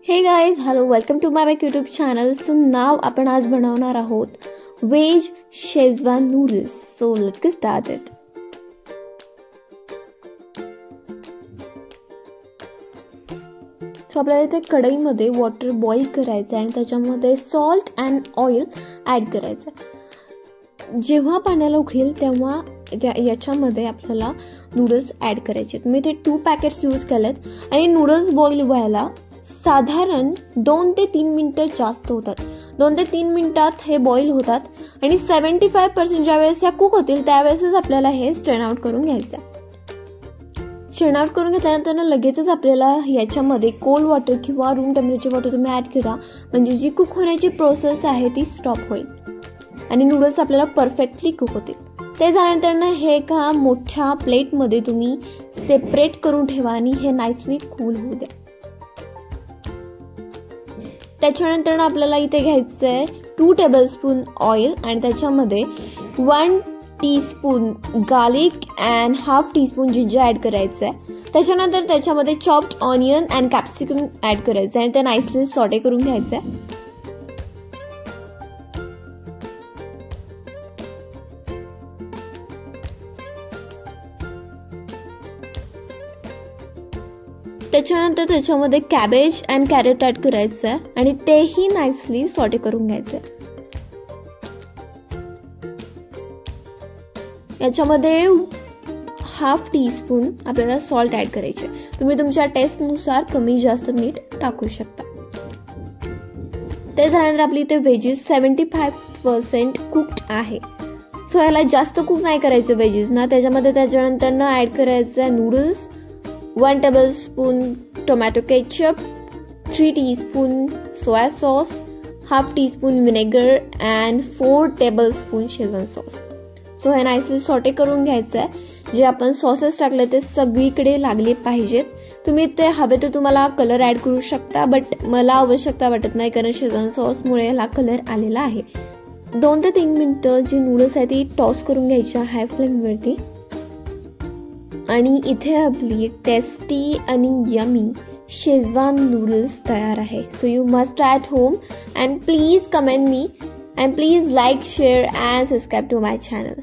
हे guys, hello, welcome to my YouTube channel. So now आपण आज बनवणार आहोत veg schezwan noodles. So let's get started. So आपल्याला इथे कढईमध्ये वॉटर बॉईल करायचं आणि त्याच्यामध्ये सॉल्ट अँड ऑइल ॲड करायचं. जेव्हा पाण्याला उकळेल तेव्हा याच्यामध्ये आपल्याला नूडल्स ॲड करायचे. मी ते 2 पॅकेट्स यूज केलेत आणि नूडल्स बॉईल व्हायला साधारण 2 ते 3 मिनिटं जास्त होतात. 2 ते 3 मिनिटात हे बॉईल होतात आणि 75% ज्यावेळेस ह्या कुक होतील त्यावेळेसच आपल्याला हे स्ट्रेन आउट करून घ्यायचं. स्ट्रेन आउट करून घेतल्यानंतर लगेचच आपल्याला याच्यामध्ये कोल्ड वॉटर किंवा रूम टेम्परेचर वॉटर तुम्ही ॲड करा, म्हणजे जी कुक होण्याची प्रोसेस आहे ती स्टॉप होईल आणि नूडल्स आपल्याला परफेक्टली कुक होतील. ते झाल्यानंतर हे एका मोठ्या प्लेटमध्ये तुम्ही सेपरेट करून ठेवा आणि हे नाईसली कूल होऊ द्या. त्याच्यानंतर आपल्याला इथे घ्यायचं आहे 2 टेबलस्पून ऑइल आणि त्याच्यामध्ये 1 teaspoon garlic and half teaspoon ginger add करायचं आहे. त्याच्यानंतर त्याच्यामध्ये chopped onion and capsicum add करायचं आहे आणि ते नाईसली सॉटे करून घ्यायचं आहे. त्याच्यानंतर त्याच्यामध्ये कॅबेज अँड कॅरेट ॲड करायचं आहे आणि तेही नाईसली सॉटे करून घ्यायचं आहे. याच्यामध्ये हाफ टीस्पून आपल्याला सॉल्ट ॲड करायचे. तुम्ही तुमच्या टेस्टनुसार कमी जास्त मीठ टाकू शकता. ते झाल्यानंतर आपली इथे व्हेजीस 75% कुक्ड आहे. सो याला जास्त कुक नाही करायचं व्हेजीस ना. त्याच्यानंतर ॲड करायचं आहे noodles, 1 tablespoon tomato ketchup, 3 teaspoon soya sauce, half teaspoon vinegar and 4 tablespoon Schezwan sauce. So हे नाईसली सॉटे करून घ्यायचं आहे. जे आपण सॉसेस टाकले ते सगळीकडे लागले पाहिजेत. तुम्ही ते हवे तर तुम्हाला कलर ॲड करू शकता, बट मला आवश्यकता वाटत नाही कारण शेजवान सॉसमुळे याला कलर आलेला आहे. 2 ते 3 मिनिटं जी नूडल्स आहे ती टॉस करून घ्यायची हाय फ्लेमवरती. आणि इथे आपली टेस्टी आणि यमी शेजवान नूडल्स तयार आहे. So you must try at home and please comment me and please like, share and subscribe to my channel.